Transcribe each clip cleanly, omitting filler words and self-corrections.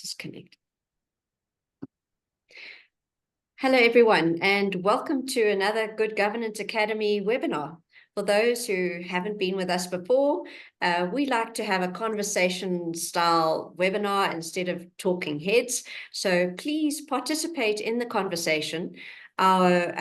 disconnect. Hello, everyone, and welcome to another Good Governance Academy webinar. For those who haven't been with us before, we like to have a conversation-style webinar instead of talking heads. So please participate in the conversation. Our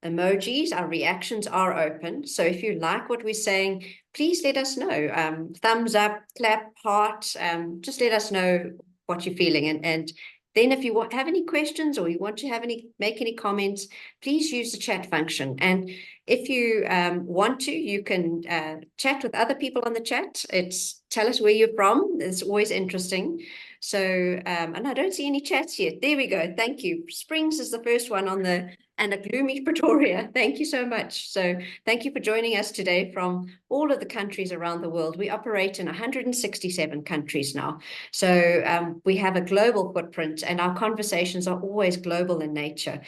emojis, our reactions are open. So if you like what we're saying, please let us know. Thumbs up, clap, heart, just let us know what you're feeling. And then if you have any questions or you want to make any comments, please use the chat function. And if you want to, you can chat with other people on the chat. Tell us where you're from. It's always interesting. So, and I don't see any chats yet. There we go. Thank you. Springs is the first one on and a gloomy Pretoria. Thank you so much. So thank you for joining us today from all of the countries around the world. We operate in 167 countries now. So we have a global footprint and our conversations are always global in nature.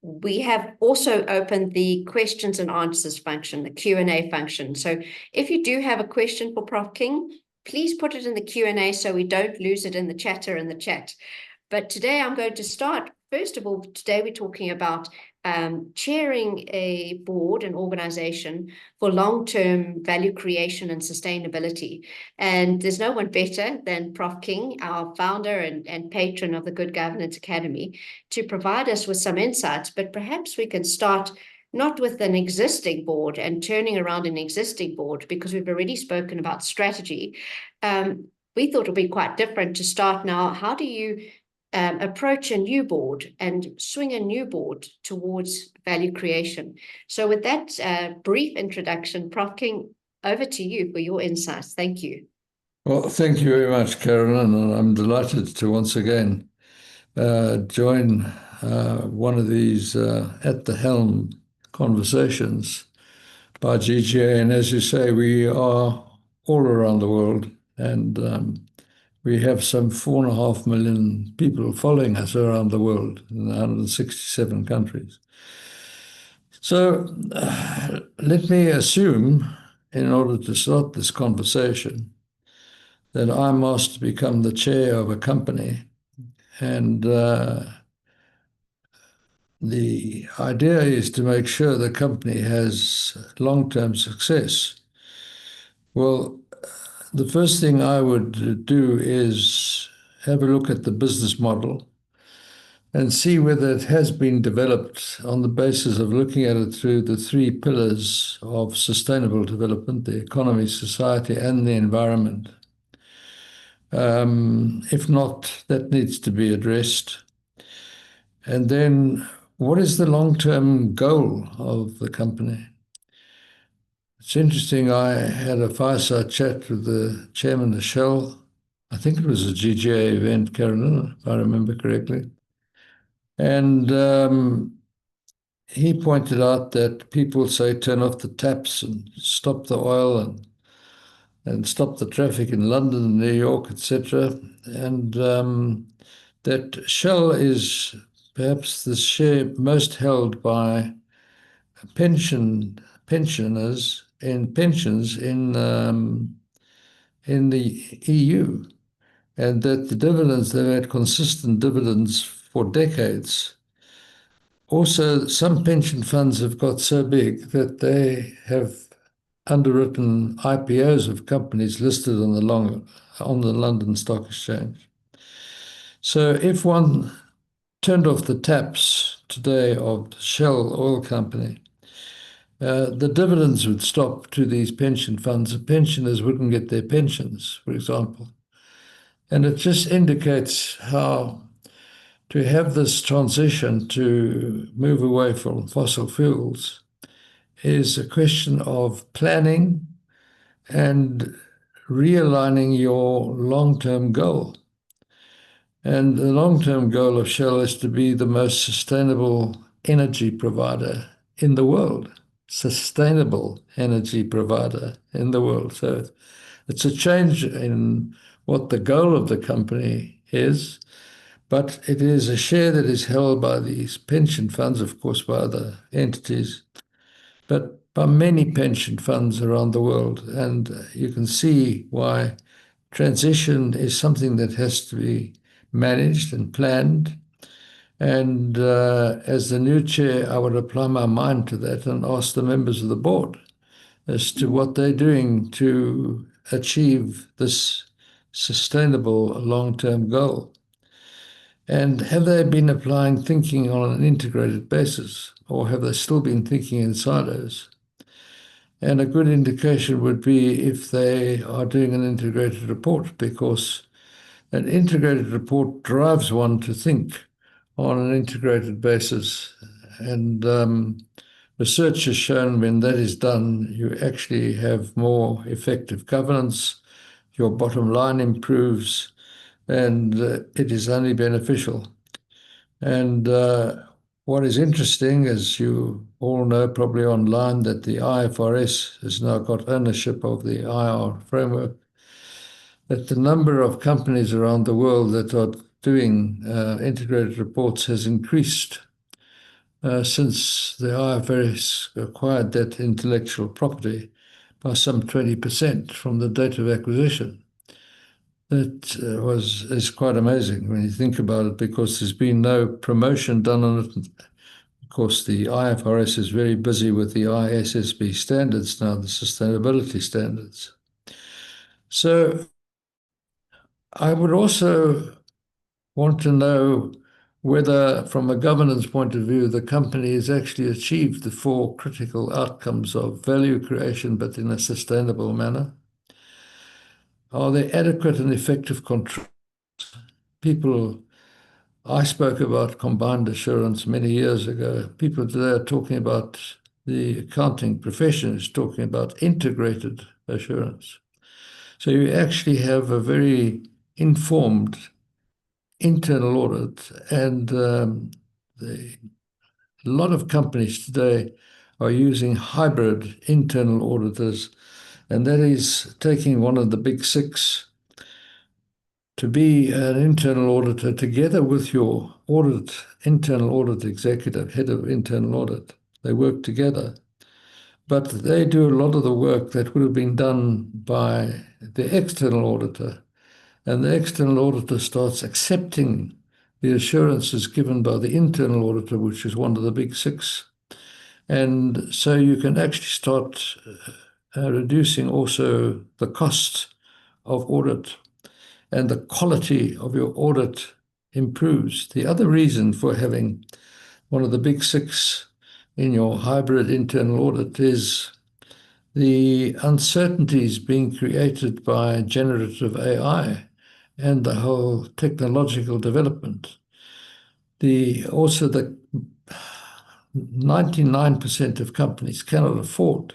We have also opened the questions and answers function, the Q&A function. So if you do have a question for Prof King, please put it in the Q&A so we don't lose it in the chatter in the chat. But today I'm going to start. First of all, today we're talking about chairing a board, an organization for long-term value creation and sustainability. And there's no one better than Prof King, our founder and patron of the Good Governance Academy, to provide us with some insights. But perhaps we can start not with an existing board and turning around an existing board, because we've already spoken about strategy. We thought it would be quite different to start now. How do you approach a new board and swing a new board towards value creation? So with that brief introduction, Prof King, over to you for your insights. Thank you. Well, thank you very much, Carolyn, and I'm delighted to once again join one of these at the Helm conversations by GGA. And as you say, we are all around the world, and we have some 4.5 million people following us around the world in 167 countries. So let me assume, in order to start this conversation, that I'm asked to become the chair of a company. And the idea is to make sure the company has long-term success. Well, the first thing I would do is have a look at the business model and see whether it has been developed on the basis of looking at it through the 3 pillars of sustainable development: the economy, society, and the environment. If not, that needs to be addressed. And then, what is the long-term goal of the company? It's interesting, I had a fireside chat with the chairman of Shell. I think it was a GGA event, Carolyn, if I remember correctly. And he pointed out that people say turn off the taps and stop the oil and stop the traffic in London, New York, etc. And that Shell is perhaps the share most held by pensioners in pensions in the EU, and that the dividends, they've had consistent dividends for decades. Also, some pension funds have got so big that they have underwritten IPOs of companies listed on the London Stock Exchange. So if one turned off the taps today of the Shell oil company, the dividends would stop to these pension funds. The pensioners wouldn't get their pensions, for example. And it just indicates how to have this transition to move away from fossil fuels is a question of planning and realigning your long-term goal. And the long-term goal of Shell is to be the most sustainable energy provider in the world. Sustainable energy provider in the world. So it's a change in what the goal of the company is, but it is a share that is held by these pension funds, of course, by other entities, but by many pension funds around the world. And you can see why transition is something that has to be managed and planned. And as the new chair, I would apply my mind to that and ask the members of the board as to what they're doing to achieve this sustainable long-term goal. And have they been applying thinking on an integrated basis, or have they still been thinking in silos? And a good indication would be if they are doing an integrated report, because an integrated report drives one to think on an integrated basis. And research has shown when that is done, you actually have more effective governance, your bottom line improves, and it is only beneficial. And what is interesting, as you all know probably online, that the IFRS has now got ownership of the IR framework, that the number of companies around the world that are doing integrated reports has increased since the IFRS acquired that intellectual property by some 20% from the date of acquisition. That is quite amazing when you think about it, because there's been no promotion done on it. Of course, the IFRS is very busy with the ISSB standards now, the sustainability standards. So I would also want to know whether, from a governance point of view, the company has actually achieved the four critical outcomes of value creation, but in a sustainable manner. Are there adequate and effective controls? I spoke about combined assurance many years ago. People today are talking about, the accounting profession is talking about integrated assurance. So you actually have a very informed internal audit, and a lot of companies today are using hybrid internal auditors, and that is taking one of the big six to be an internal auditor together with your internal audit executive, head of internal audit. They work together, but they do a lot of the work that would have been done by the external auditor. And the external auditor starts accepting the assurances given by the internal auditor, which is one of the big six. And so you can actually start reducing also the cost of audit, and the quality of your audit improves. The other reason for having one of the big six in your hybrid internal audit is the uncertainties being created by generative AI and the whole technological development. Also the 99% of companies cannot afford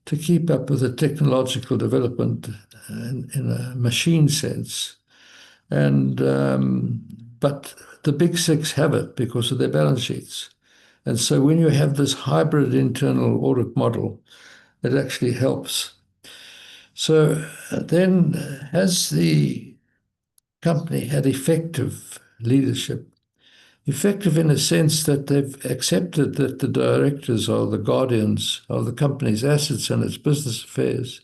to keep up with the technological development in a machine sense. And but the big six have it because of their balance sheets. And so when you have this hybrid internal audit model, it actually helps. So then, has the company had effective leadership? Effective in a sense that they've accepted that the directors are the guardians of the company's assets and its business affairs.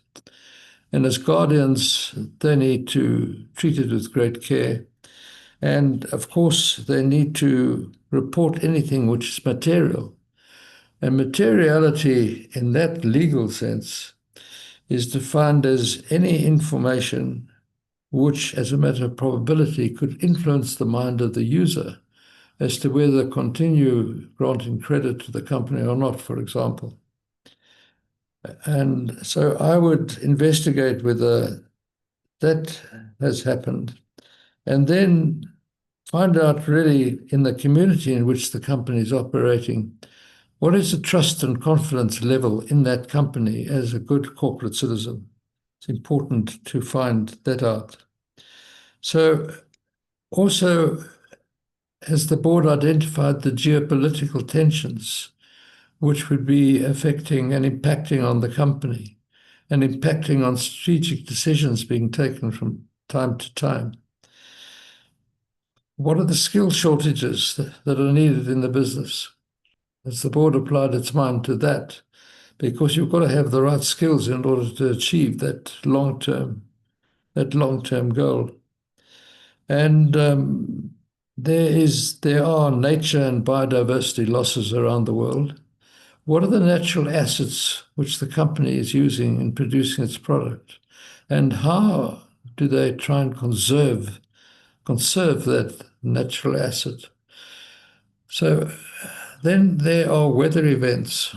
And as guardians, they need to treat it with great care. And of course, they need to report anything which is material. And materiality in that legal sense is defined as any information which, as a matter of probability, could influence the mind of the user as to whether to continue granting credit to the company or not, for example. And so I would investigate whether that has happened, and then find out really in the community in which the company is operating, what is the trust and confidence level in that company as a good corporate citizen? It's important to find that out. So also, has the board identified the geopolitical tensions which would be affecting and impacting on the company and impacting on strategic decisions being taken from time to time? What are the skill shortages that are needed in the business? Has the board applied its mind to that? Because you've got to have the right skills in order to achieve that long-term that long-term goal. And there are nature and biodiversity losses around the world. What are the natural assets which the company is using in producing its product? And how do they try and conserve that natural asset? So then there are weather events.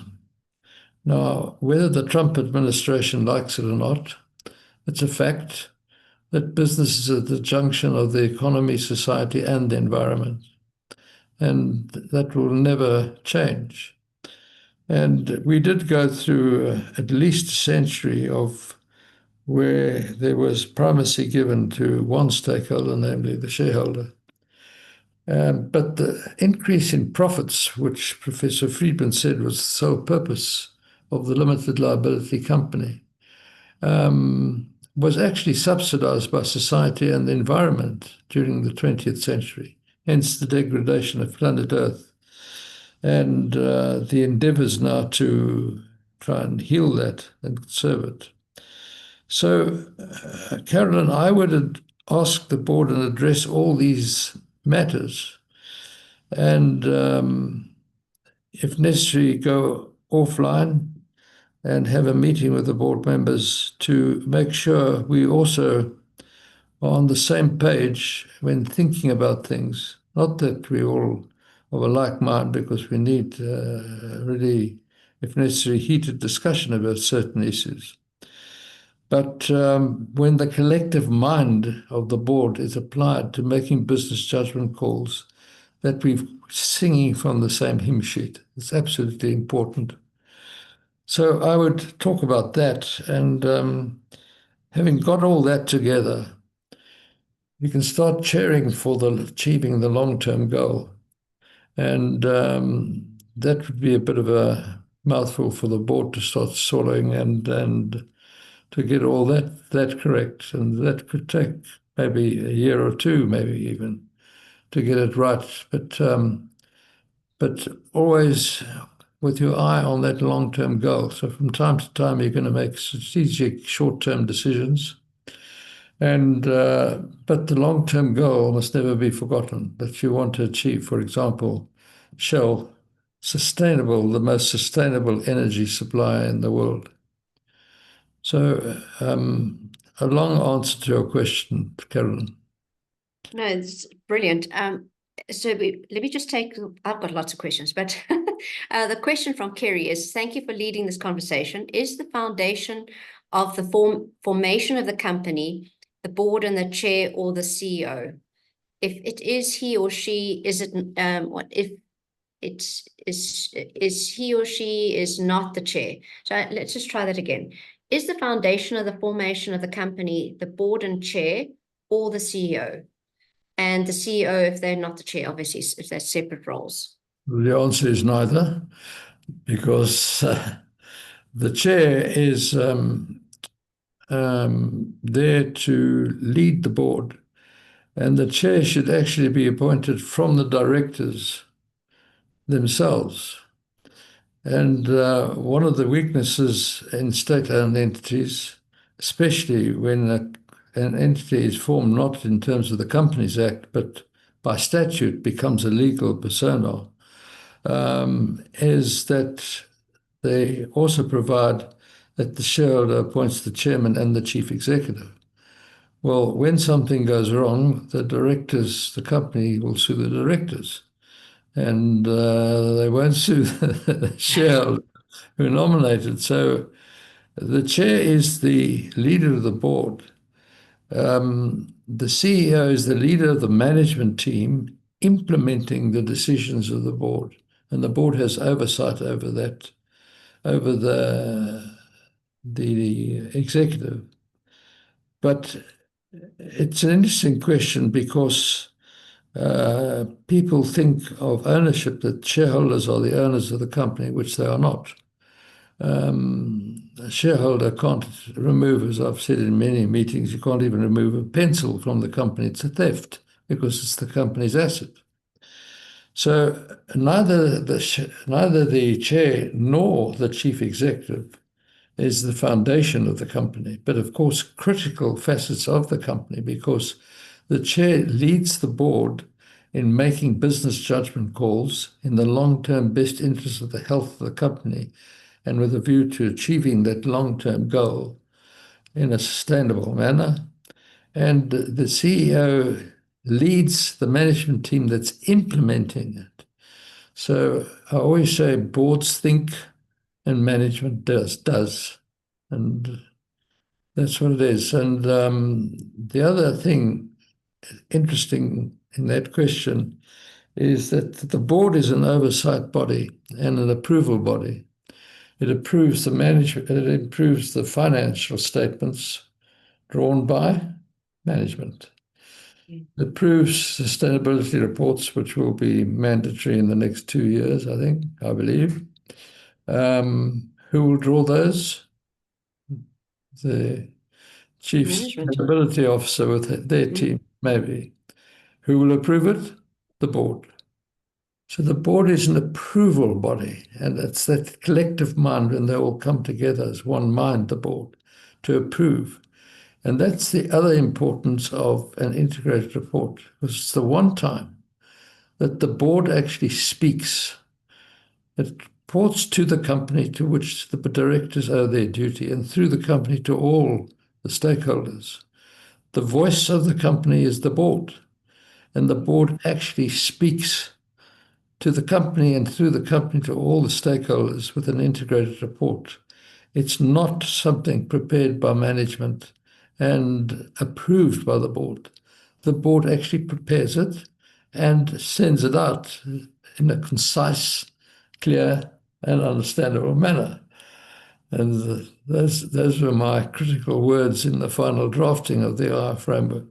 Now, whether the Trump administration likes it or not, it's a fact that business is at the junction of the economy, society, and the environment. And that will never change. And we did go through at least a century of where there was primacy given to one stakeholder, namely the shareholder. But the increase in profits, which Professor Friedman said was the sole purpose of the limited liability company, was actually subsidized by society and the environment during the 20th century, hence the degradation of planet Earth and the endeavors now to try and heal that and conserve it. So, Carolyn, I would ask the board and address all these matters and, if necessary, go offline and have a meeting with the board members to make sure we also are on the same page when thinking about things. Not that we all of a like mind, because we need really, if necessary, heated discussion about certain issues. But when the collective mind of the board is applied to making business judgment calls, that we're singing from the same hymn sheet. It's absolutely important. So I would talk about that, and having got all that together, you can start cheering for achieving the long-term goal. And that would be a bit of a mouthful for the board to start swallowing and to get all that correct. And that could take maybe a year or two, maybe even, to get it right. But always with your eye on that long-term goal. So from time to time, you're going to make strategic short-term decisions. And but the long-term goal must never be forgotten, that you want to achieve, for example, Shell, the most sustainable energy supply in the world. So a long answer to your question, Carolyn. No, it's brilliant. Let me just take, I've got lots of questions, but the question from Kerry is, thank you for leading this conversation. Is the foundation of the formation of the company, the board and the chair or the CEO? If it is he or she, is it, if it's, is he or she is not the chair? So let's just try that again. Is the foundation of the formation of the company, the board and chair or the CEO? And the CEO, if they're not the chair, obviously, if they're separate roles. The answer is neither, because the chair is there to lead the board, and the chair should actually be appointed from the directors themselves. And one of the weaknesses in state-owned entities, especially when an entity is formed not in terms of the Companies Act, but by statute becomes a legal persona, is that they also provide that the shareholder appoints the chairman and the chief executive. Well, when something goes wrong, the company will sue the directors, and they won't sue the shareholder who nominated. So the chair is the leader of the board. The CEO is the leader of the management team implementing the decisions of the board, and the board has oversight over that, over the executive. But it's an interesting question because people think of ownership, that shareholders are the owners of the company, which they are not. A shareholder can't remove, as I've said in many meetings, you can't even remove a pencil from the company. It's a theft because it's the company's asset. So neither the chair nor the chief executive is the foundation of the company, but of course, critical facets of the company, because the chair leads the board in making business judgment calls in the long-term best interest of the health of the company and with a view to achieving that long-term goal in a sustainable manner. And the CEO leads the management team that's implementing it. So I always say boards think and management does. And that's what it is. And the other thing interesting in that question is that the board is an oversight body and an approval body. It approves the management, it approves the financial statements drawn by management. It approves sustainability reports, which will be mandatory in the next 2 years, I believe. Who will draw those? The chief Management. sustainability officer with their team, maybe. Who will approve it? The board. So the board is an approval body, and it's that collective mind when they all come together as one mind, the board, to approve. And that's the other importance of an integrated report, because it's the one time that the board actually speaks. It reports to the company to which the directors owe their duty, and through the company to all the stakeholders. The voice of the company is the board, and the board actually speaks to the company and through the company to all the stakeholders with an integrated report. It's not something prepared by management and approved by the board. The board actually prepares it and sends it out in a concise, clear, and understandable manner. And those were my critical words in the final drafting of the IR framework: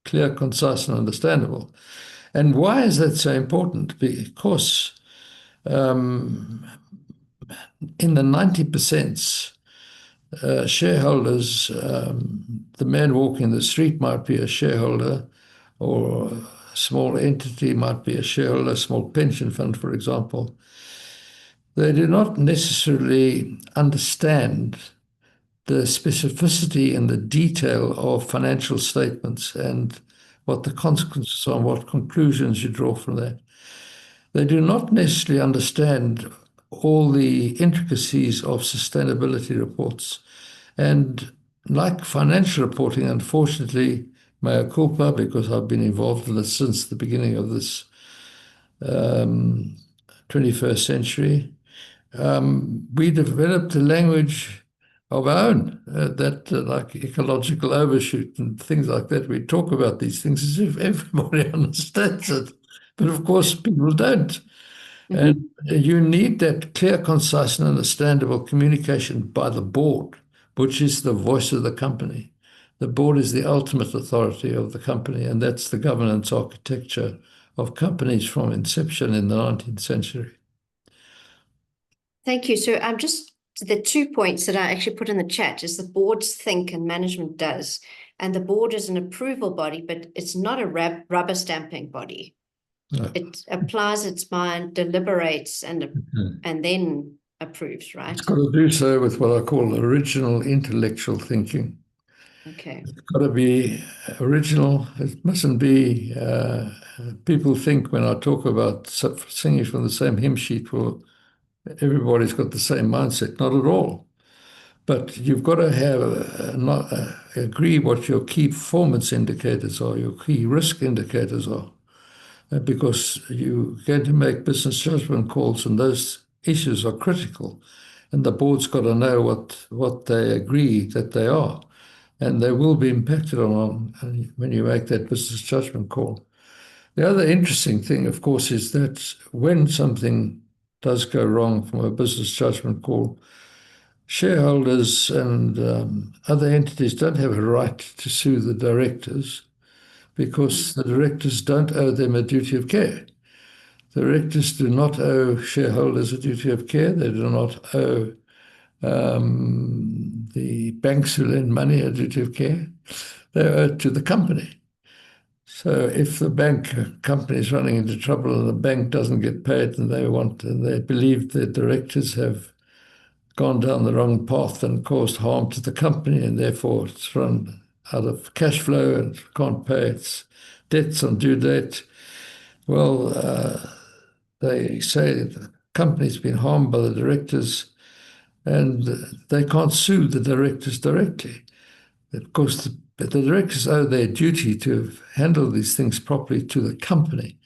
clear, concise, and understandable. And why is that so important? Because in the 90%, shareholders, the man walking the street might be a shareholder, or a small entity might be a shareholder, a small pension fund, for example. They do not necessarily understand the specificity and the detail of financial statements and what the consequences are, and what conclusions you draw from that. They do not necessarily understand all the intricacies of sustainability reports. And like financial reporting, unfortunately, mea culpa, because I've been involved in this since the beginning of this 21st century, we developed a language of our own, like ecological overshoot and things like that. We talk about these things as if everybody understands it. But of course, people don't. And you need that clear, concise, and understandable communication by the board, which is the voice of the company. The board is the ultimate authority of the company, and that's the governance architecture of companies from inception in the 19th century. Thank you. So I'm just the 2 points that I actually put in the chat is the boards think and management does. And the board is an approval body, but it's not a rubber stamping body. No. It applies its mind, deliberates, and then approves, right? It's got to do so with what I call original intellectual thinking. Okay. It's got to be original. It mustn't be, people think when I talk about singing from the same hymn sheet, well, everybody's got the same mindset. Not at all. But you've got to have agree what your key performance indicators are, your key risk indicators are, because you're going to make business judgment calls, and those issues are critical. And the board's got to know what they agree that they are, and they will be impacted on when you make that business judgment call. The other interesting thing, of course, is that when something does go wrong from a business judgment call, shareholders and other entities don't have a right to sue the directors, because the directors don't owe them a duty of care. The directors do not owe shareholders a duty of care. They do not owe the banks who lend money a duty of care. They owe it to the company. So if the bank company is running into trouble and the bank doesn't get paid, and they believe the directors have gone down the wrong path and caused harm to the company, and therefore it's run out of cash flow and can't pay its debts on due date. Well, they say the company's been harmed by the directors, and they can't sue the directors directly. Of course, the directors owe their duty to handle these things properly to the company.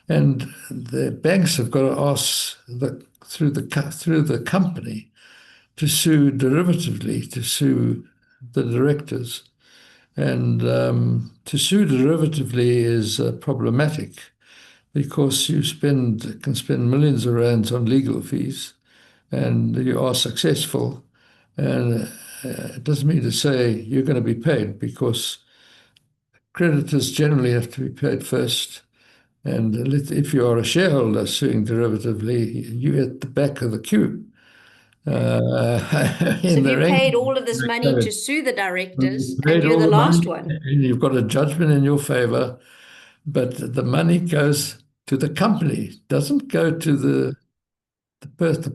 And the banks have got to ask through the company to sue derivatively, to sue the directors. And to sue derivatively is problematic because you can spend millions of rands on legal fees, and you are successful. And it doesn't mean to say you're going to be paid, because creditors generally have to be paid first. And if you are a shareholder suing derivatively, you're at the back of the queue. So In if the you rank, paid all of this money to sue the directors you and paid you're all the the last money, one. and you've got a judgment in your favor, but the money goes to the company. It doesn't go to the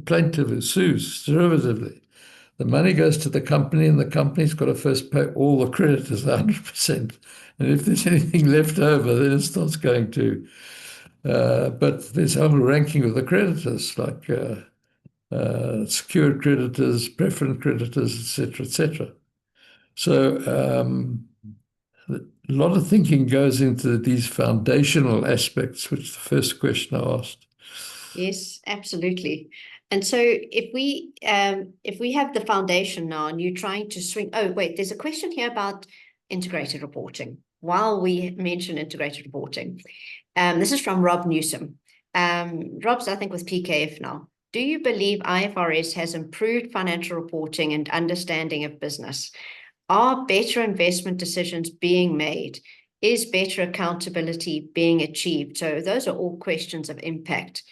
plaintiff who sues derivatively. The money goes to the company, and the company's got to first pay all the creditors 100%. And if there's anything left over, then it starts going to. But there's a whole ranking of the creditors, like secured creditors, preference creditors, etc., etc. So a lot of thinking goes into these foundational aspects, which the first question I asked. Yes, absolutely. And so if we have the foundation now and you're trying to swing, oh wait, there's a question here about integrated reporting. While we mention integrated reporting, this is from Rob Newsom. Rob's, I think, with PKF now. Do you believe IFRS has improved financial reporting and understanding of business? Are better investment decisions being made? Is better accountability being achieved? So those are all questions of impact.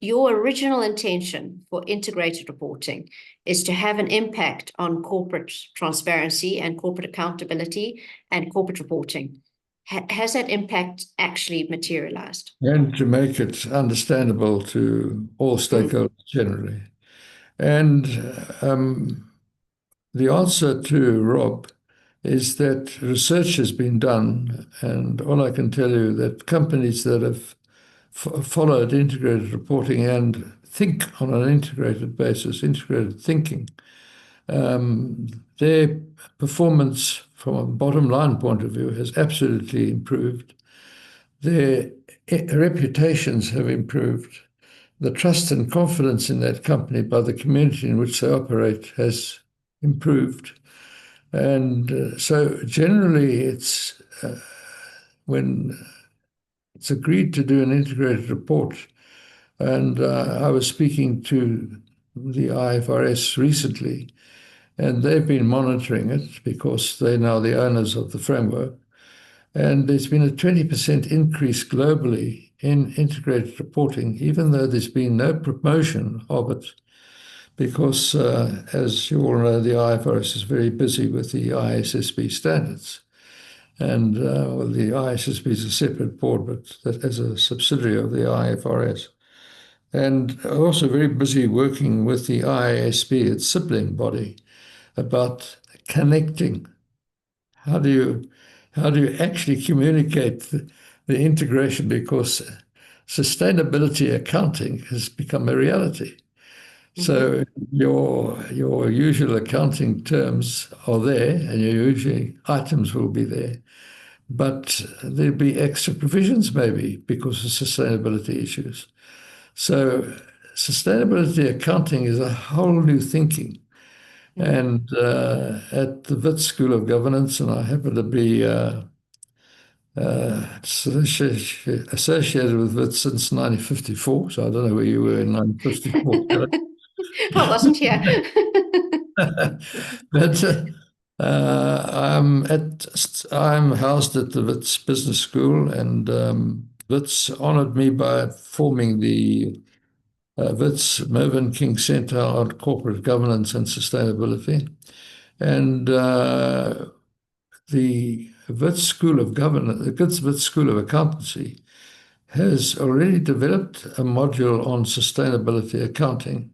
Your original intention for integrated reporting is to have an impact on corporate transparency and corporate accountability and corporate reporting. Has that impact actually materialized? And to make it understandable to all stakeholders generally. And the answer to Rob is that research has been done, and all I can tell you that companies that have followed integrated reporting and think on an integrated basis, integrated thinking, their performance from a bottom line point of view has absolutely improved. Their reputations have improved. The trust and confidence in that company by the community in which they operate has improved. And so generally it's when it's agreed to do an integrated report, and I was speaking to the IFRS recently, and they've been monitoring it because they're now the owners of the framework. And there's been a 20% increase globally in integrated reporting, even though there's been no promotion of it, because, as you all know, the IFRS is very busy with the ISSB standards. And well, the ISSB is a separate board, but that as a subsidiary of the IFRS. And also very busy working with the IASB, its sibling body, about connecting. How do you actually communicate the integration? Because sustainability accounting has become a reality. So your usual accounting terms are there, and your usual items will be there, but there'll be extra provisions maybe because of sustainability issues. So sustainability accounting is a whole new thinking. And at the Wits School of Governance, and I happen to be associated with Wits since 1954, so I don't know where you were in 1954. I wasn't here. But I'm housed at the Wits Business School, and Wits honoured me by forming the Wits Mervyn King Centre on Corporate Governance and Sustainability. And the Wits School of Governance, the Wits School of Accountancy, has already developed a module on sustainability accounting.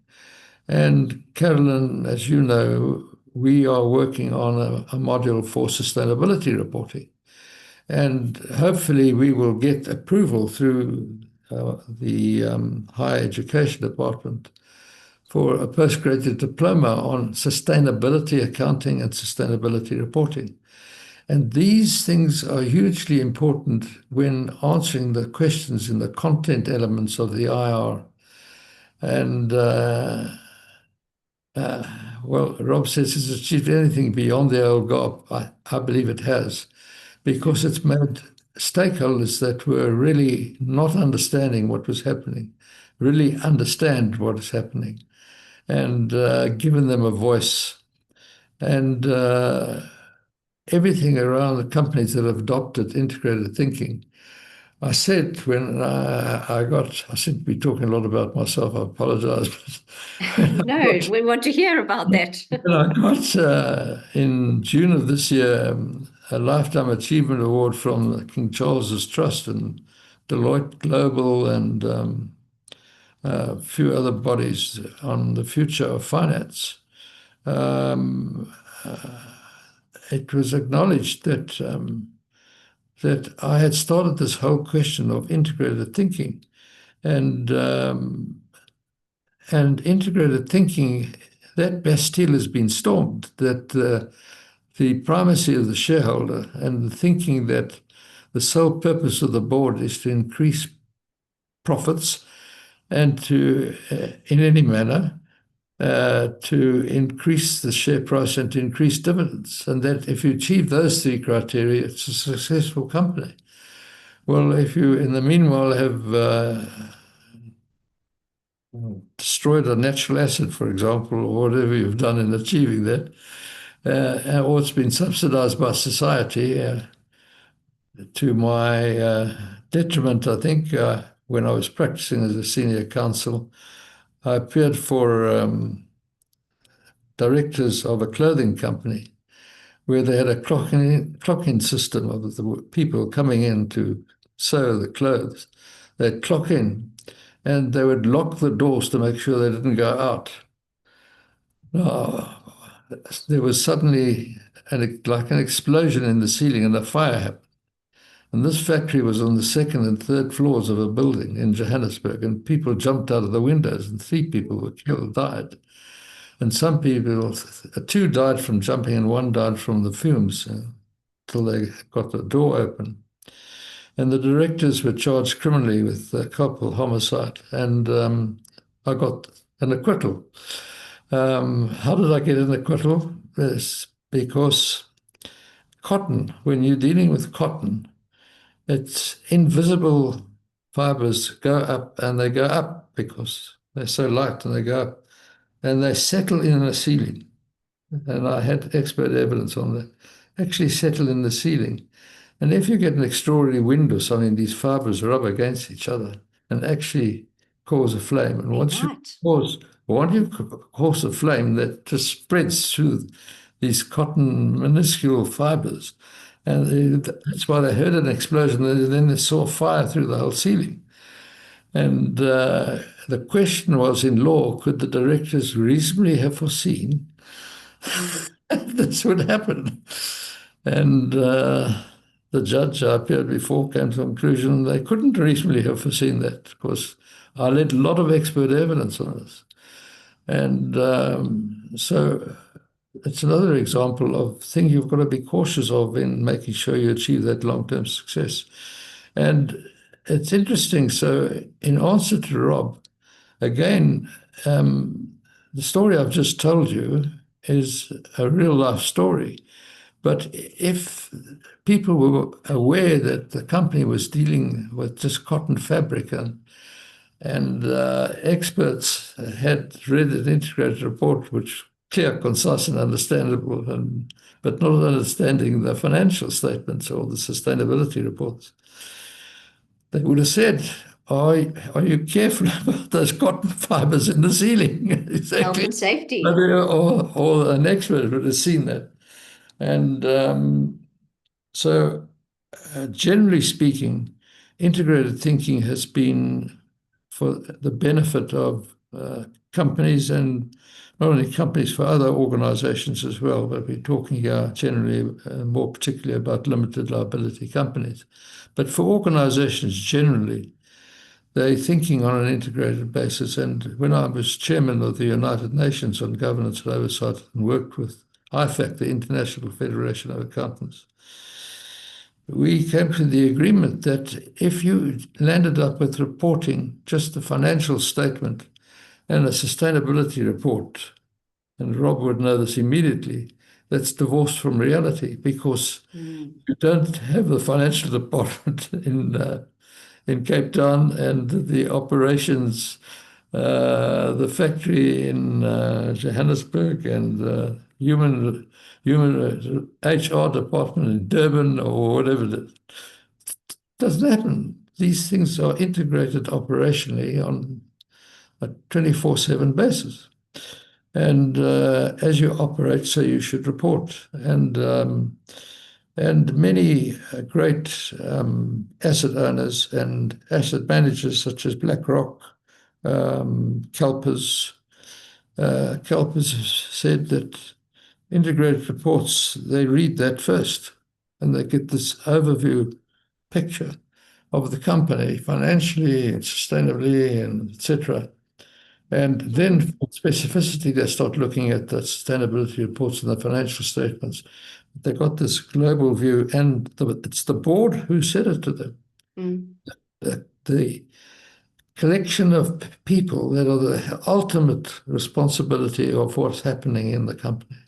And Carolyn, as you know, we are working on a module for sustainability reporting. And hopefully we will get approval through the Higher Education Department for a postgraduate diploma on sustainability accounting and sustainability reporting. And these things are hugely important when answering the questions in the content elements of the IR. And well, Rob says it's achieved anything beyond the old GOP. I believe it has, because it's made stakeholders that were really not understanding what was happening, really understand what is happening, and given them a voice. And everything around the companies that have adopted integrated thinking. I said when I seem to be talking a lot about myself, I apologize. No, we want to hear about that. When I got in June of this year a Lifetime Achievement Award from King Charles's Trust and Deloitte Global and a few other bodies on the future of finance. Um, it was acknowledged that I had started this whole question of integrated thinking, and integrated thinking, that Bastille has been stormed. That the primacy of the shareholder and the thinking that the sole purpose of the board is to increase profits and to, in any manner, to increase the share price and to increase dividends. And that if you achieve those three criteria, it's a successful company. Well, if you, in the meanwhile, have destroyed a natural asset, for example, or whatever you've done in achieving that, or it's been subsidized by society, to my detriment, I think, when I was practicing as a senior counsel, I appeared for directors of a clothing company where they had a clock-in system of the people coming in to sew the clothes. They'd clock in and they would lock the doors to make sure they didn't go out. Now, there was suddenly like an explosion in the ceiling and a fire happened. And this factory was on the second and third floors of a building in Johannesburg, and people jumped out of the windows, and 3 people were killed, died. And some people, 2 died from jumping, and 1 died from the fumes until they got the door open. And the directors were charged criminally with culpable homicide, and I got an acquittal. How did I get an acquittal? It's because cotton, when you're dealing with cotton, its invisible fibers go up, and they go up because they're so light, and they go up and they settle in the ceiling. And I had expert evidence on that. Actually settle in the ceiling. And if you get an extraordinary wind or something, these fibers rub against each other and actually cause a flame. And once you cause a flame, that just spreads through these cotton minuscule fibers. And that's why they heard an explosion. And then they saw fire through the whole ceiling. And the question was, in law, could the directors reasonably have foreseen this would happen? And the judge I appeared before came to the conclusion they couldn't reasonably have foreseen that, because I led a lot of expert evidence on this. And so it's another example of thing you've got to be cautious of in making sure you achieve that long-term success. And it's interesting. So in answer to Rob, again, the story I've just told you is a real life story. But if people were aware that the company was dealing with just cotton fabric and experts had read an integrated report, which clear, concise, and understandable, but not understanding the financial statements or the sustainability reports, they would have said, are you careful about those cotton fibers in the ceiling? Exactly. Health and safety. Or an expert would have seen that. And so generally speaking, integrated thinking has been for the benefit of companies, and not only companies, for other organizations as well, but we're talking here generally, more particularly about limited liability companies. But for organizations generally, they're thinking on an integrated basis. And when I was chairman of the United Nations on Governance and Oversight and worked with IFAC, the International Federation of Accountants, we came to the agreement that if you landed up with reporting just the financial statement and a sustainability report, and Rob would know this immediately, that's divorced from reality, because you don't have the financial department in Cape Town and the operations, the factory in Johannesburg, and human HR department in Durban or whatever. It doesn't happen. These things are integrated operationally on a 24/7 basis. And as you operate, so you should report. And many great asset owners and asset managers, such as BlackRock, CalPERS, CalPERS said that integrated reports, they read that first, and they get this overview picture of the company financially and sustainably, and etc. And then for specificity, they start looking at the sustainability reports and the financial statements. They got this global view, and it's the board who said it to them. The collection of people that are the ultimate responsibility of what's happening in the company.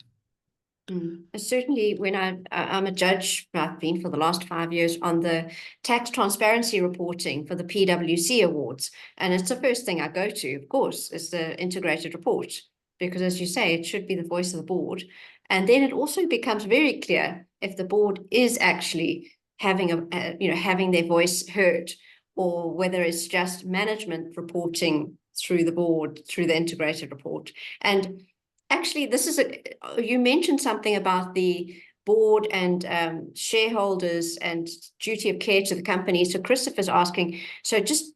Certainly, when I'm a judge, I've been for the last 5 years on the tax transparency reporting for the PwC awards. And it's the first thing I go to, of course, is the integrated report, because as you say, it should be the voice of the board. And then it also becomes very clear if the board is actually having having their voice heard, or whether it's just management reporting through the board, through the integrated report. And actually, you mentioned something about the board and shareholders and duty of care to the company. So Christopher's asking, so just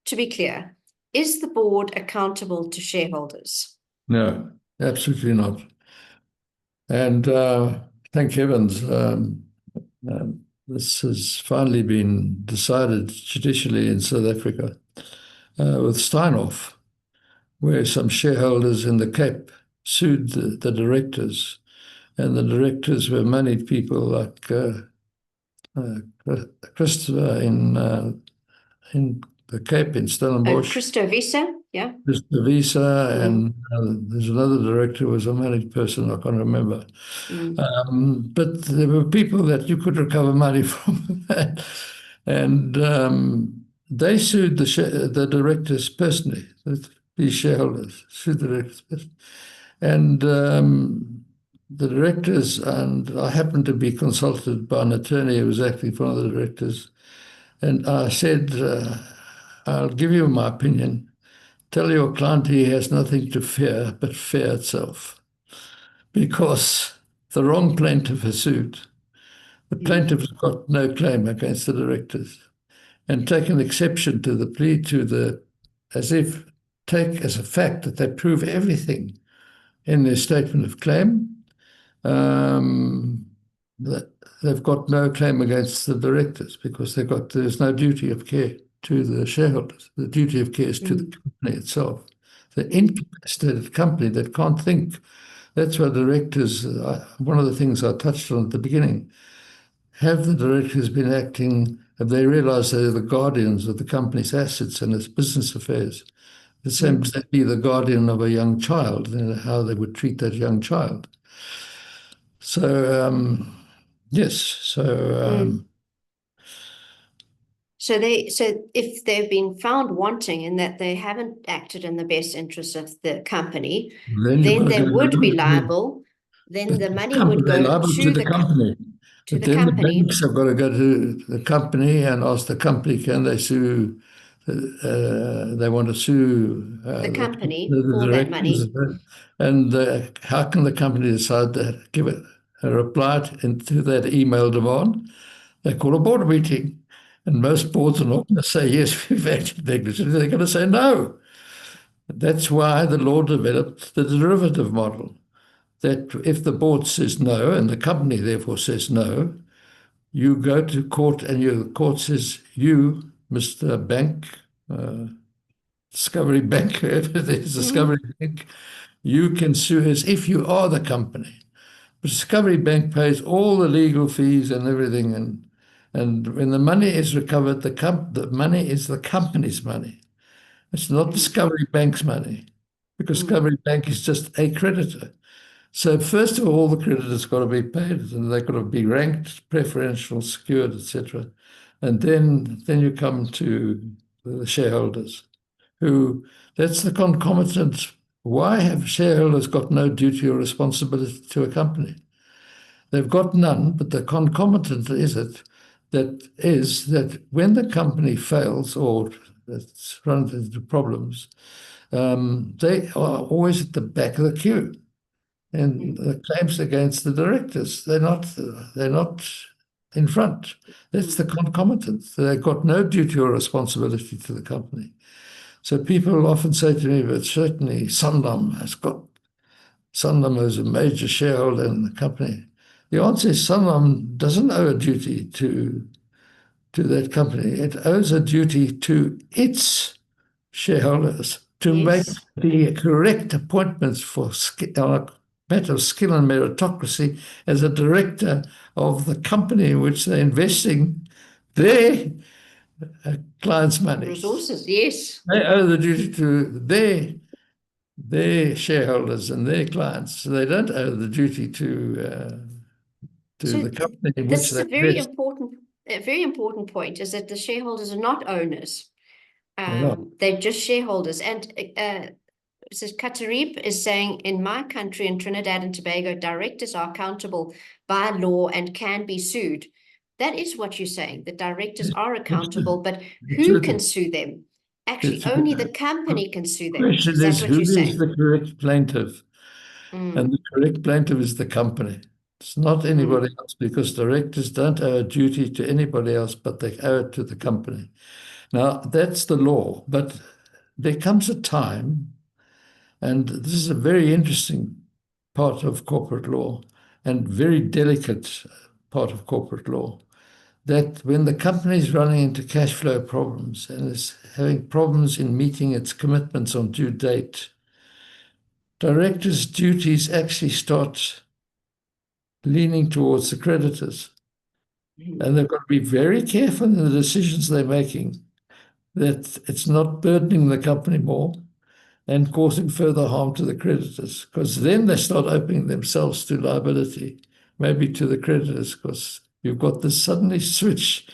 to be clear, is the board accountable to shareholders? No, absolutely not. And thank heavens, this has finally been decided judicially in South Africa with Steinhoff, where some shareholders in the Cape sued the directors, and the directors were moneyed people like Christopher in the Cape in Stellenbosch. Christo Visa, yeah. Mr. Visa, and there's another director who was a married person, I can't remember. But there were people that you could recover money from. And they sued the directors personally, these shareholders sued the directors personally. And the directors, and I happened to be consulted by an attorney who was acting for one of the directors, and I said, I'll give you my opinion. Tell your client he has nothing to fear but fear itself, because the wrong plaintiff has sued. The plaintiff has got no claim against the directors, and taken exception to the plea, take as a fact that they prove everything in their statement of claim. They've got no claim against the directors, because there's no duty of care to the shareholders. The duty of care is to the company itself. The incapacitated company that can't think. That's why directors, one of the things I touched on at the beginning, have the directors been acting, have they realized they're the guardians of the company's assets and its business affairs? The same as they'd be the guardian of a young child, how they would treat that young child. So, yes, so... So if they've been found wanting in that they haven't acted in the best interest of the company, then they would be liable. Then the money would go to the company. But then the banks have got to go to the company and ask the company, can they sue? They want to sue the company the for that money. And how can the company decide to give a reply to that email demand? They call a board meeting. And most boards are not going to say, yes, we've acted negligently. They're going to say no. That's why the law developed the derivative model, that if the board says no and the company therefore says no, you go to court and the court says, you, Mr. Bank, uh, Discovery Bank, whoever it is, Discovery Mm, Bank, you can sue as if you are the company. But Discovery Bank pays all the legal fees and everything, and when the money is recovered, the money is the company's money. It's not mm, Discovery Bank's money, because mm, Discovery Bank is just a creditor. So first of all, the creditors got to be paid, and they've got to be ranked, preferential, secured, etc. And then you come to the shareholders, who that's the concomitant. Why have shareholders got no duty or responsibility to a company? They've got none, but the concomitant is that when the company fails or it's run into problems, they are always at the back of the queue. And mm, the claims against the directors, they're not in front. That's the mm, concomitant. They've got no duty or responsibility to the company. So people often say to me, but certainly Sanlam is a major shareholder in the company. The answer is Sanlam doesn't owe a duty to that company. It owes a duty to its shareholders to make yes. the correct appointments for on a matter of skill and meritocracy as a director of the company in which they're investing their clients' money. Resources, yes. They owe the duty to their shareholders and their clients. So they don't owe the duty to So the company in which this is they invest. a very important point is that the shareholders are not owners. They're not. They're just shareholders. And says Katarib is saying, in my country, in Trinidad and Tobago, directors are accountable by law and can be sued. That is what you're saying. The directors are accountable, but who can Absolutely. sue them? Actually, only the The company can sue them. question Is that is, what who you're is saying? the correct plaintiff? And the Mm, correct plaintiff is the company. It's not anybody mm, else, because directors don't owe a duty to anybody else, but they owe it to the company. Now, that's the law, but there comes a time, and this is a very interesting part of corporate law and very delicate part of corporate law, that when the company is running into cash flow problems and is having problems in meeting its commitments on due date, directors' duties actually start leaning towards the creditors. mm. And they've got to be very careful in the decisions they're making, that it's not burdening the company more and causing further harm to the creditors, because then they start opening themselves to liability, maybe to the creditors, because you've got this suddenly switch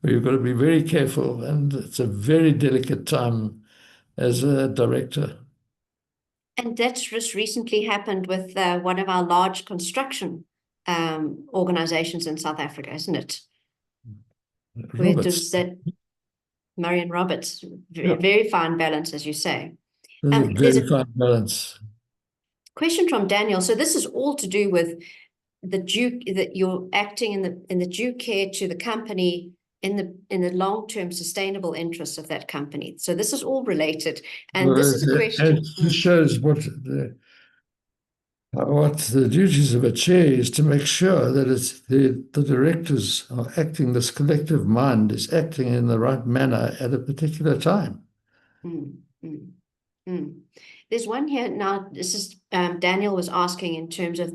where you've got to be very careful, and it's a very delicate time as a director. And that's just recently happened with one of our large construction organizations in South Africa, isn't it? Where it Roberts, was that Marion Roberts, yeah, very fine balance, as you say. there's a There's very a fine balance. question from Daniel. So this is all to do with the due that you're acting in the due care to the company in the long-term sustainable interests of that company. So this is all related. And this is a It question. just shows what the duties of a chair is, to make sure that the directors are acting, this collective mind is acting in the right manner at a particular time. Mm, mm, mm. There's one here now. This is Daniel was asking in terms of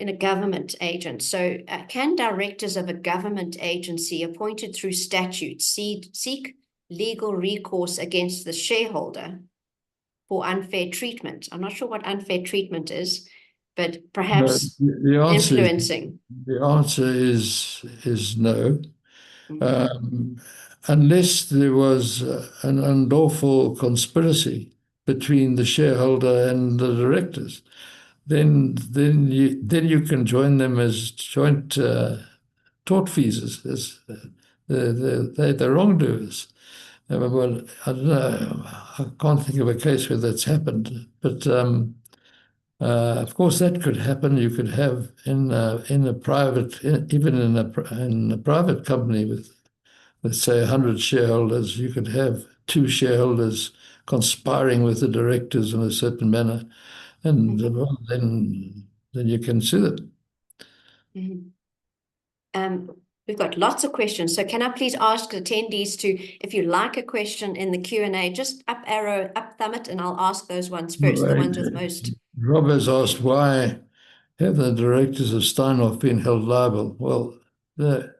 in a government agent. So can directors of a government agency appointed through statute seek legal recourse against the shareholder for unfair treatment? I'm not sure what unfair treatment is, but No, perhaps the answer is influencing. no, Mm, um, unless there was an unlawful conspiracy between the shareholder and the directors. Then you can join them as joint tortfeasors, as they're the wrongdoers. Well, I don't know. I can't think of a case where that's happened, but of course that could happen. You could have in a private, even in a private company with, let's say, 100 shareholders, you could have two shareholders conspiring with the directors in a certain manner, and well, then you can sue them. We've got lots of questions. So can I please ask attendees to, if you like a question in the Q&A, just up arrow, up thumb it, and I'll ask those ones first, the ones with most. Rob has asked, why have the directors of Steinhoff been held liable? Well, they're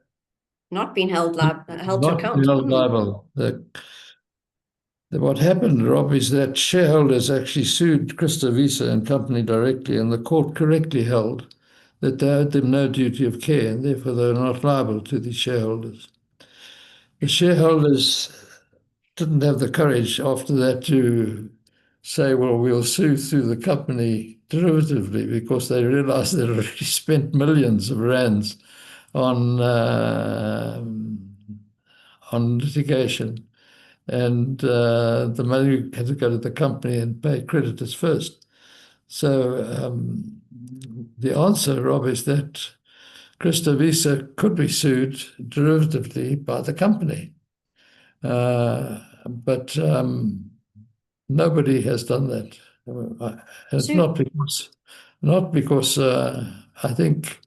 not been held to not account. held liable. What happened, Rob, is that shareholders actually sued Christa Visa and company directly, and the court correctly held that they owed them no duty of care, and therefore they were not liable to the shareholders. The shareholders didn't have the courage after that to say, well, we'll sue through the company derivatively, because they realized they'd already spent millions of rands on litigation. And the money had to go to the company and pay creditors first. So the answer, Rob, is that Christa Visa could be sued derivatively by the company. But nobody has done that. It's not because I think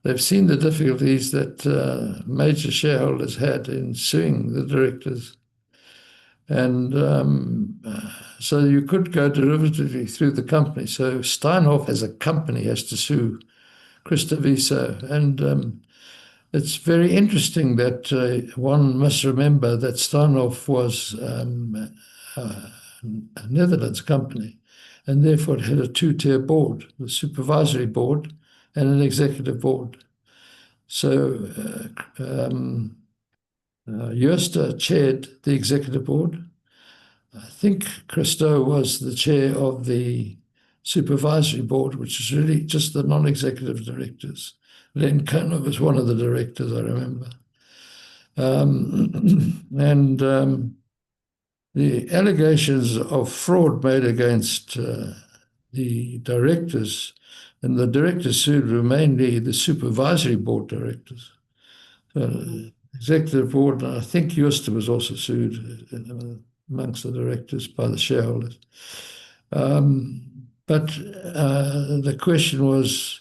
they've seen the difficulties that major shareholders had in suing the directors. And so you could go derivatively through the company. So Steinhoff as a company has to sue Christa Visa. And it's very interesting that one must remember that Steinhoff was a Netherlands company, and therefore it had a two-tier board, the supervisory board and an executive board. So Jooste chaired the executive board. I think Christo was the chair of the supervisory board, which is really just the non-executive directors. Len Koner was one of the directors, I remember. The allegations of fraud made against the directors, and the directors sued were mainly the supervisory board directors. Executive board, I think Jooste was also sued amongst the directors by the shareholders. But the question was,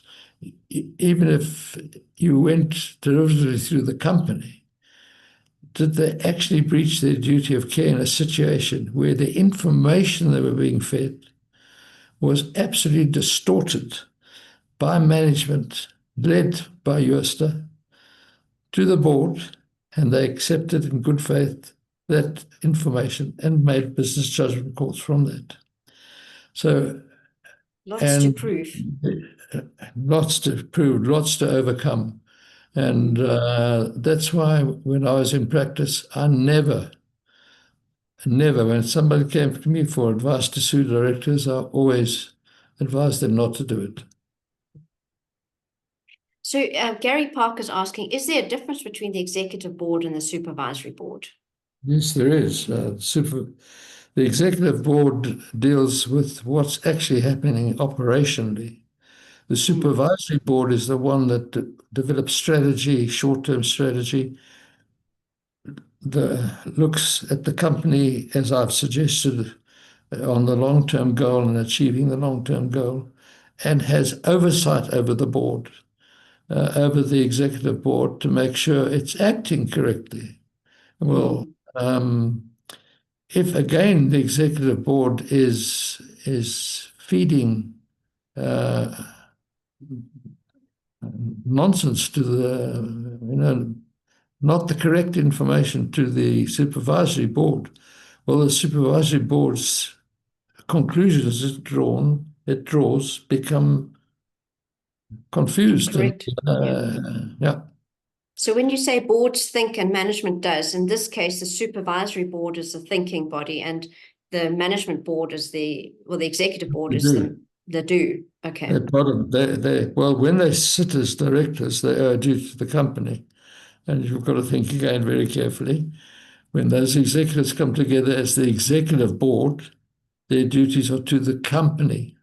even if you went derivatively through the company, did they actually breach their duty of care in a situation where the information they were being fed was absolutely distorted by management, led by Jooste, to the board, and they accepted in good faith that information and made business judgment calls from that. So, lots to prove. Lots to prove, lots to overcome. And that's why when I was in practice, I never, when somebody came to me for advice to sue directors, I always advised them not to do it. So Gary Parker's asking, is there a difference between the executive board and the supervisory board? Yes, there is. The executive board deals with what's actually happening operationally. The supervisory board is the one that develops strategy, short-term strategy, looks at the company, as I've suggested, on the long-term goal and achieving the long-term goal, and has oversight over the board, over the executive board, to make sure it's acting correctly. Well, if again the executive board is feeding nonsense to the, not the correct information to the supervisory board, well, the supervisory board's conclusions it draws become confused. Correct. Yeah. So when you say boards think and management does, in this case, the supervisory board is the thinking body and the management board is the executive board is the do. Okay. Well, when they sit as directors, they owe a duty to the company. And you've got to think again very carefully. When those executives come together as the executive board, their duties are to the company.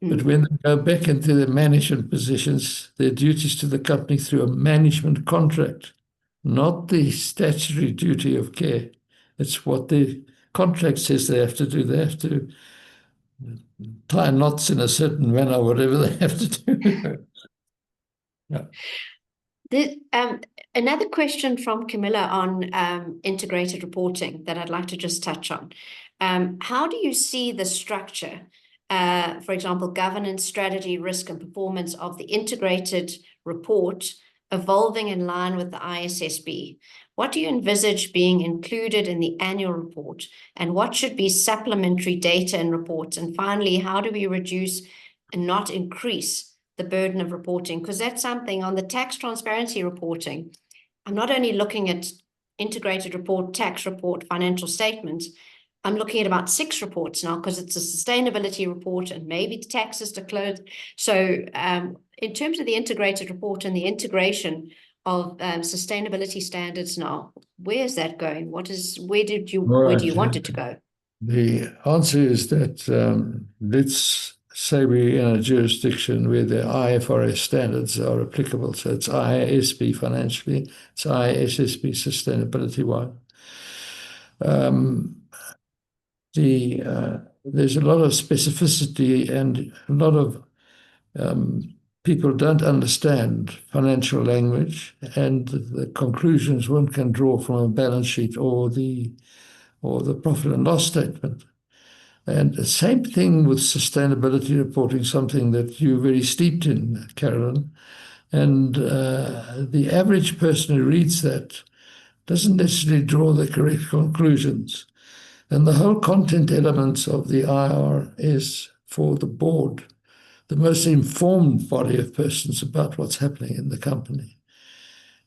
But when they go back into their management positions, their duties to the company through a management contract, not the statutory duty of care. It's what the contract says they have to do. They have to tie knots in a certain manner, whatever they have to do. Yeah. Another question from Camilla on integrated reporting that I'd like to just touch on. How do you see the structure, for example, governance, strategy, risk, and performance of the integrated report evolving in line with the ISSB? What do you envisage being included in the annual report, and what should be supplementary data and reports? And finally, how do we reduce and not increase the burden of reporting? Because that's something on the tax transparency reporting. I'm not only looking at integrated report, tax report, financial statements. I'm looking at about 6 reports now because it's a sustainability report and maybe the taxes to close. So in terms of the integrated report and the integration of sustainability standards now, where is that going? Where do you want it to go? The answer is that let's say we're in a jurisdiction where the IFRS standards are applicable. So it's IASB financially, it's IASB sustainability-wise. There's a lot of specificity and a lot of people don't understand financial language and the conclusions one can draw from a balance sheet or the profit and loss statement. And the same thing with sustainability reporting, something that you're very steeped in, Carolyn. And the average person who reads that doesn't necessarily draw the correct conclusions. And the whole content elements of the IR is for the board, the most informed body of persons about what's happening in the company.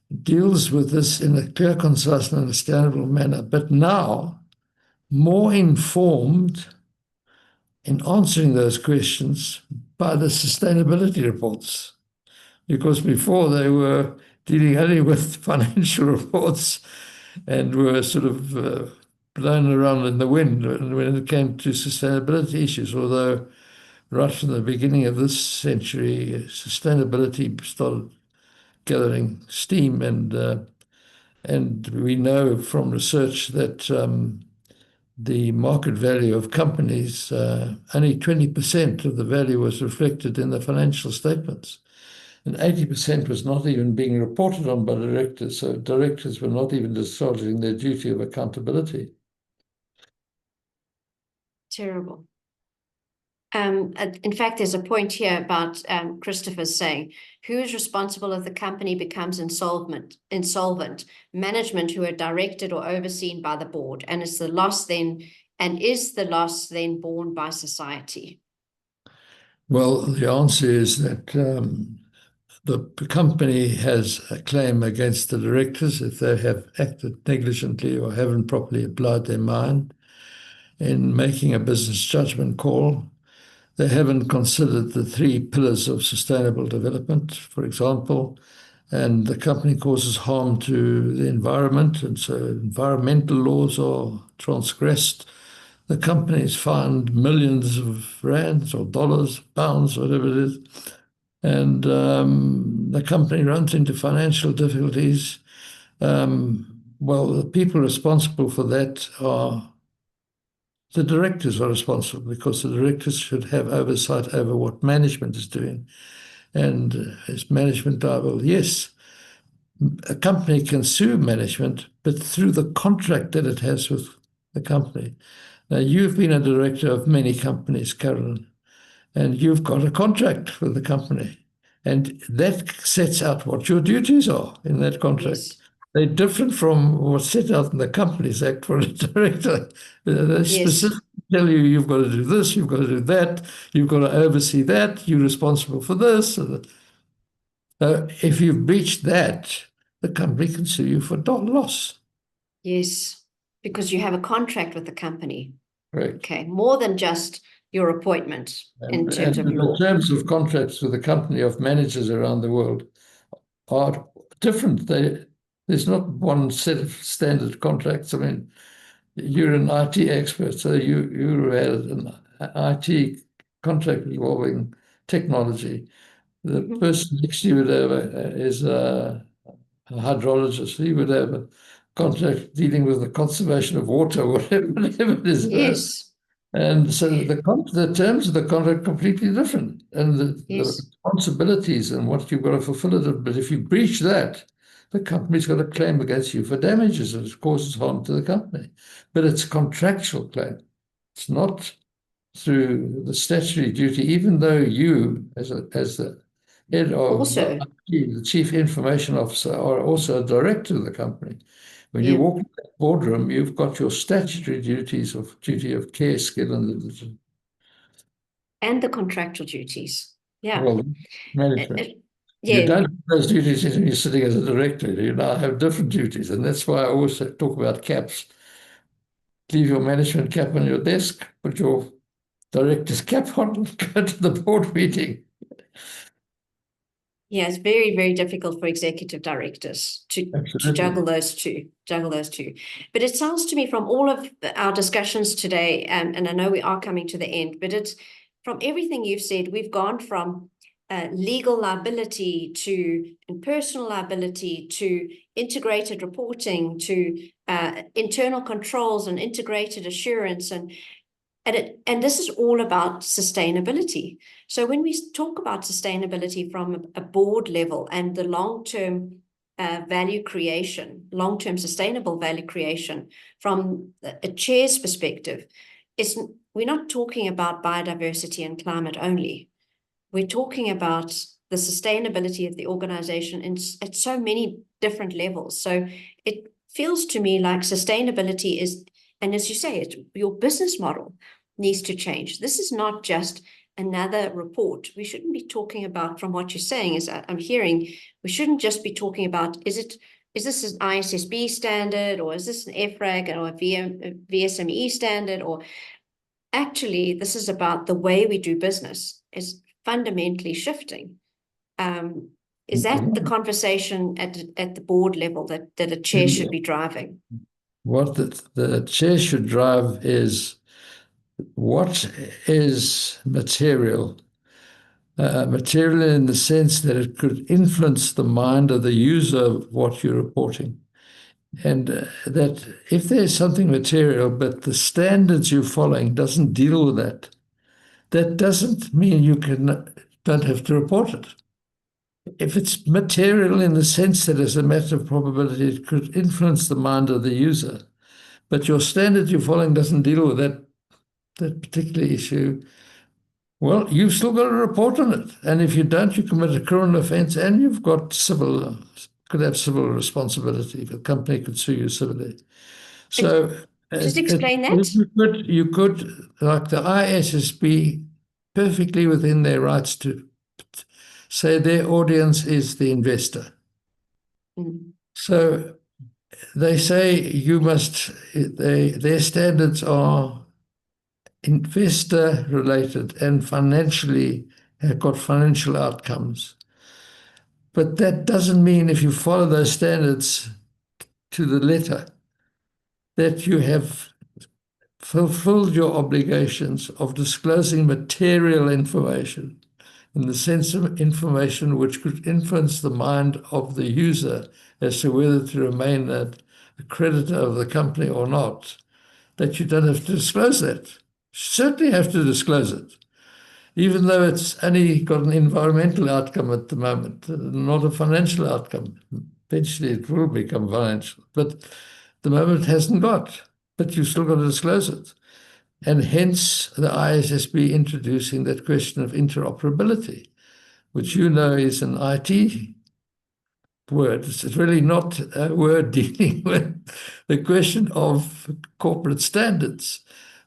It deals with this in a clear, concise, and understandable manner, but now more informed in answering those questions by the sustainability reports, because before they were dealing only with financial reports and were sort of blown around in the wind when it came to sustainability issues, although right from the beginning of this century, sustainability started gathering steam, and we know from research that the market value of companies, only 20% of the value was reflected in the financial statements. And 80% was not even being reported on by directors. So directors were not even discharging their duty of accountability. Terrible. In fact, there's a point here about Christopher saying, who is responsible if the company becomes insolvent? Management who are directed or overseen by the board, and is the loss then borne by society? Well, the answer is that the company has a claim against the directors if they have acted negligently or haven't properly applied their mind in making a business judgment call. They haven't considered the 3 pillars of sustainable development, for example, and the company causes harm to the environment, and so environmental laws are transgressed. The company is fined millions of rands or dollars, pounds, whatever it is, and the company runs into financial difficulties. Well, the people responsible for that are the directors are responsible, because the directors should have oversight over what management is doing. And is management liable? Yes. A company can sue management, but through the contract that it has with the company. Now, you've been a director of many companies, Carolyn, and you've got a contract with the company. And that sets out what your duties are in that contract. Yes. They're different from what's set out in the Companies Act for a director. They specifically tell you you've got to do this, you've got to do that, you've got to oversee that, you're responsible for this. If you've breached that, the company can sue you for loss. Yes, because you have a contract with the company. Right. Okay, more than just your appointment in terms of law. The terms of contracts with the company of managers around the world are different. There's not one set of standard contracts. I mean, you're an IT expert, so you had an IT contract involving technology. The person next to you would have is a hydrologist. He would have contract dealing with the conservation of water, whatever it is. Yes. And so the terms of the contract are completely different, and the Yes. responsibilities and what you've got to fulfill it. But if you breach that, the company's got a claim against you for damages and it causes harm to the company. But it's a contractual claim. It's not through the statutory duty, even though you, as the head of the Also, IT, the chief information officer, are also a director of the company. When you yeah. walk in that boardroom, you've got your statutory duties of duty of care, skill, and diligence. And the contractual duties. Yeah. Well, Uh, uh, management. You yeah. don't have those duties when you're sitting as a director. You now have different duties, and that's why I always talk about caps. Leave your management cap on your desk, put your director's cap on, and go to the board meeting. Yeah, it's very, very difficult for executive directors to Absolutely. juggle those two. But it sounds to me from all of our discussions today, and I know we are coming to the end, but it's from everything you've said, we've gone from legal liability to and personal liability to integrated reporting to internal controls and integrated assurance and this is all about sustainability. So when we talk about sustainability from a board level and the long-term value creation, long-term sustainable value creation from a chair's perspective, we're not talking about biodiversity and climate only. We're talking about the sustainability of the organization at so many different levels. So it feels to me like sustainability is, and as you say, it's your business model needs to change. This is not just another report. We shouldn't be talking about, from what you're saying, is I'm hearing, we shouldn't just be talking about, is this an ISSB standard, or is this an FRAG or a VSME standard, or actually this is about the way we do business is fundamentally shifting. Is that the conversation at the board level that a chair should be driving? What the chair should drive is what is material. Material in the sense that it could influence the mind of the user of what you're reporting. And that if there's something material, but the standards you're following doesn't deal with that, that doesn't mean you don't have to report it. If it's material in the sense that as a matter of probability, it could influence the mind of the user, but your standard you're following doesn't deal with that particular issue, well, you've still got to report on it. And if you don't, you commit a criminal offense and you've got could have civil responsibility. The company could sue you civilly. So Just explain that. you could, like the ISSB, perfectly within their rights to say their audience is the investor. Mm. So they say their standards are investor related and financially have got financial outcomes. But that doesn't mean if you follow those standards to the letter that you have fulfilled your obligations of disclosing material information in the sense of information which could influence the mind of the user as to whether to remain a creditor of the company or not, that you don't have to disclose that. You certainly have to disclose it, even though it's only got an environmental outcome at the moment, not a financial outcome. Eventually it will become financial, but at the moment it hasn't got, but you've still got to disclose it. And hence the ISSB introducing that question of interoperability, which you know is an IT word. It's really not a word dealing with the question of corporate standards.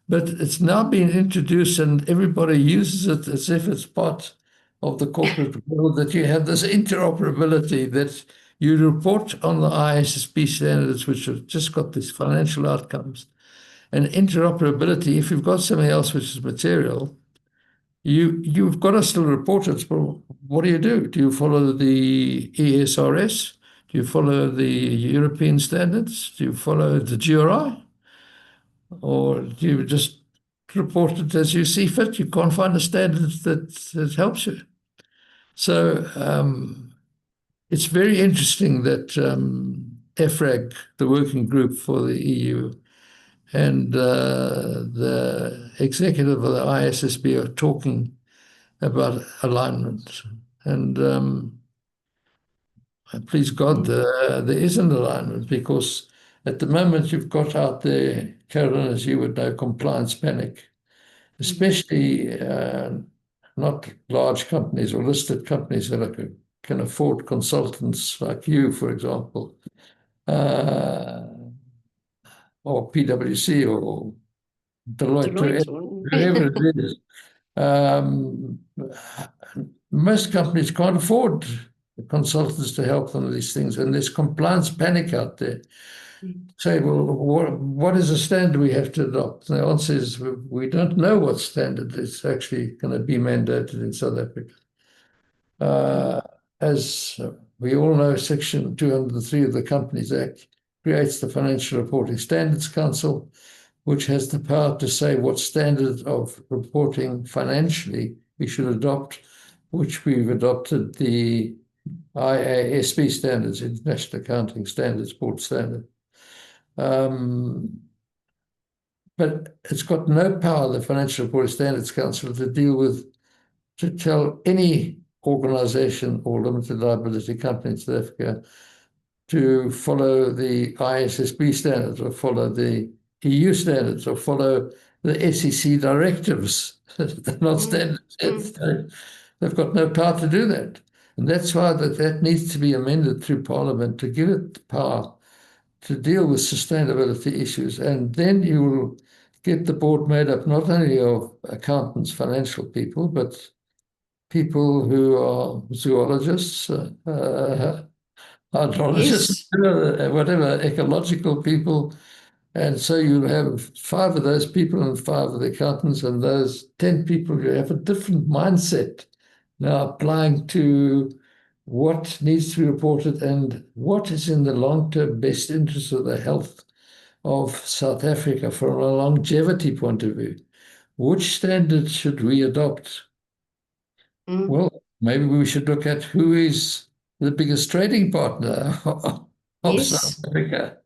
But it's now been introduced and everybody uses it as if it's part of the corporate world, that you have this interoperability, that you report on the ISSB standards, which have just got these financial outcomes. And interoperability, if you've got something else which is material, you've got to still report it. But what do? Do you follow the ESRS? Do you follow the European standards? Do you follow the GRI? Or do you just report it as you see fit? You can't find a standard that helps you. So it's very interesting that EFRAG, the working group for the EU, and the executive of the ISSB are talking about alignment. And please God, there is an alignment, because at the moment you've got out there, Carolyn, as you would know, compliance panic, especially not large companies or listed companies that can afford consultants like you, for example, uh, or PwC or Deloitte, Deloitte. whoever it is. Um, Most companies can't afford consultants to help them with these things, and there's compliance panic out there. Say, well, what is the standard we have to adopt? And the answer is we don't know what standard is actually going to be mandated in South Africa. As we all know, Section 203 of the Companies Act creates the Financial Reporting Standards Council, which has the power to say what standard of reporting financially we should adopt, which we've adopted the IASB standards, International Accounting Standards Board standard. But it's got no power, the Financial Reporting Standards Council, to tell any organization or limited liability company in South Africa to follow the ISSB standards or follow the EU standards or follow the SEC directives. They're not standards. They've got no power to do that. And that's why that needs to be amended through Parliament to give it the power to deal with sustainability issues. And then you will get the board made up not only of accountants, financial people, but people who are zoologists, hydrologists, Yes. whatever, ecological people. And so you have 5 of those people and 5 of the accountants, and those 10 people who have a different mindset now applying to what needs to be reported and what is in the long-term best interest of the health of South Africa from a longevity point of view. Which standards should we adopt? Well, maybe we should look at who is the biggest trading partner of South Yes. Africa.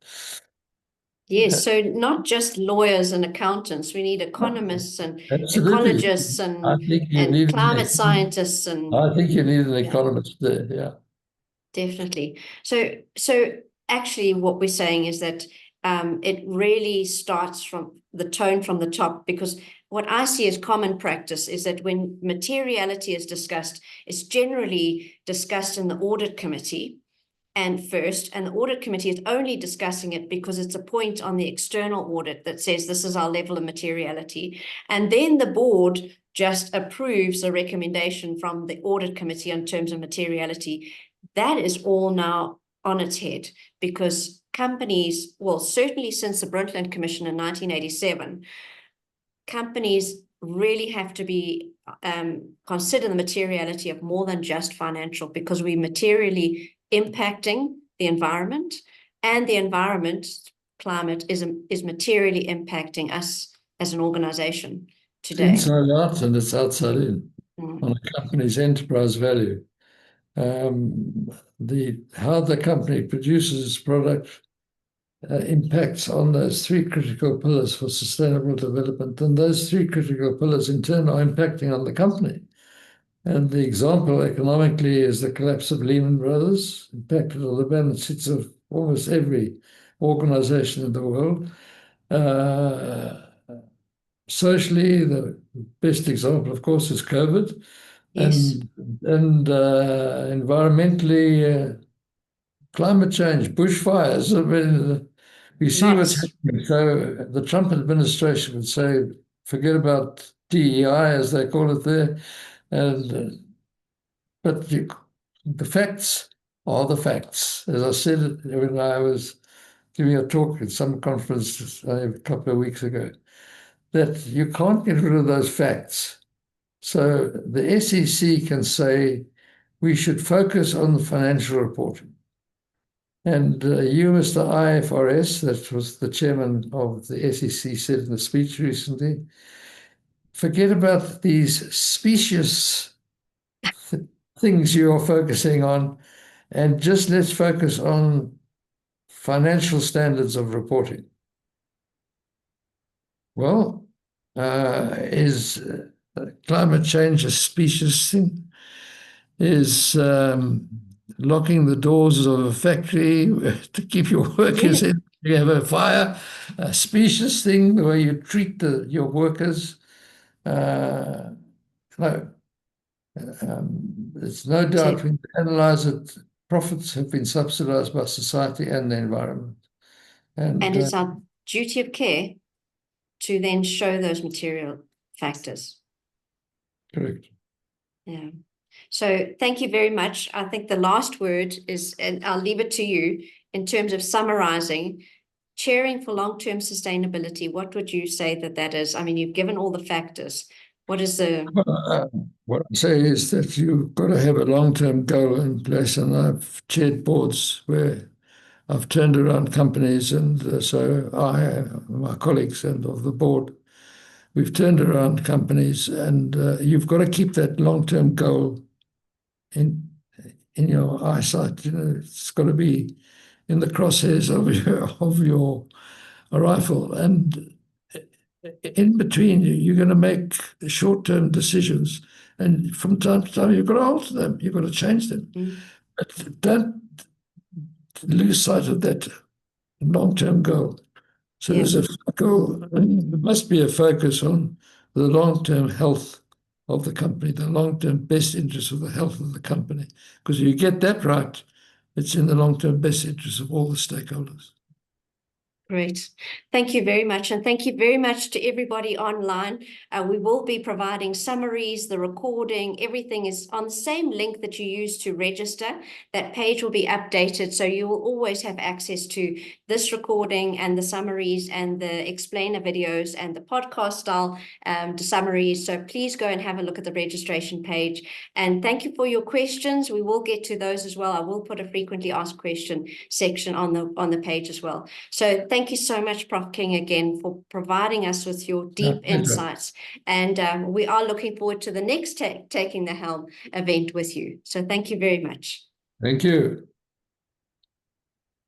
Yes, so not just lawyers and accountants, we need economists and Absolutely. ecologists I think you and need climate scientists and I think you need an yeah, economist there, yeah. definitely. So actually what we're saying is that it really starts from the tone from the top, because what I see as common practice is that when materiality is discussed, it's generally discussed in the audit committee and the audit committee is only discussing it because it's a point on the external audit that says this is our level of materiality. And then the board just approves a recommendation from the audit committee in terms of materiality. That is all now on its head, because companies, well, certainly since the Brundtland Commission in 1987, companies really have to be consider the materiality of more than just financial, because we materially impacting the environment, and the environment climate is materially impacting us as an organization today. It's inside out and it's outside in on a company's enterprise value. How the company produces its product impacts on those 3 critical pillars for sustainable development, and those 3 critical pillars in turn are impacting on the company. And the example economically is the collapse of Lehman Brothers, impacted on the balance sheets of almost every organization in the world. Socially, the best example, of course, is COVID. Yes. And environmentally, climate change, bushfires. I mean, we see what's Lots. happening. So the Trump administration would say, forget about DEI, as they call it there, and but the facts are the facts. As I said when I was giving a talk at some conference a couple of weeks ago, that you can't get rid of those facts. So the SEC can say we should focus on the financial reporting. And you, Mr. IFRS, that was the chairman of the SEC, said in a speech recently, forget about these specious things you are focusing on, and just let's focus on financial standards of reporting. Well, is climate change a specious thing? Is locking the doors of a factory to keep your workers in? You have a fire, a specious thing, the way you treat your workers. No, there's no doubt when you analyze it, profits have been subsidized by society and the environment. And it's our duty of care to then show those material factors. Correct. Yeah. So thank you very much. I think the last word is, and I'll leave it to you in terms of summarizing, chairing for long-term sustainability. What would you say that is? I mean, you've given all the factors. What is the... What I say is that you've got to have a long-term goal in place, and I've chaired boards where I've turned around companies, and so my colleagues and of the board, we've turned around companies, and you've got to keep that long-term goal in your eyesight. You know, it's got to be in the crosshairs of your rifle, and in between you're going to make short-term decisions, and from time to time you've got to alter them, you've got to change them. But don't lose sight of that long-term goal. So there's a goal, there must be a focus on the long-term health of the company, the long-term best interest of the health of the company. Because if you get that right, it's in the long-term best interest of all the stakeholders. Great. Thank you very much. And thank you very much to everybody online. We will be providing summaries, the recording, everything is on the same link that you use to register. That page will be updated, so you will always have access to this recording and the summaries and the explainer videos and the podcast style summaries. So please go and have a look at the registration page. And thank you for your questions. We will get to those as well. I will put a frequently asked question section on the page as well. So thank you so much, Prof King, again, for providing us with your deep insights. And we are looking forward to the next Taking the Helm event with you. So thank you very much. Thank you.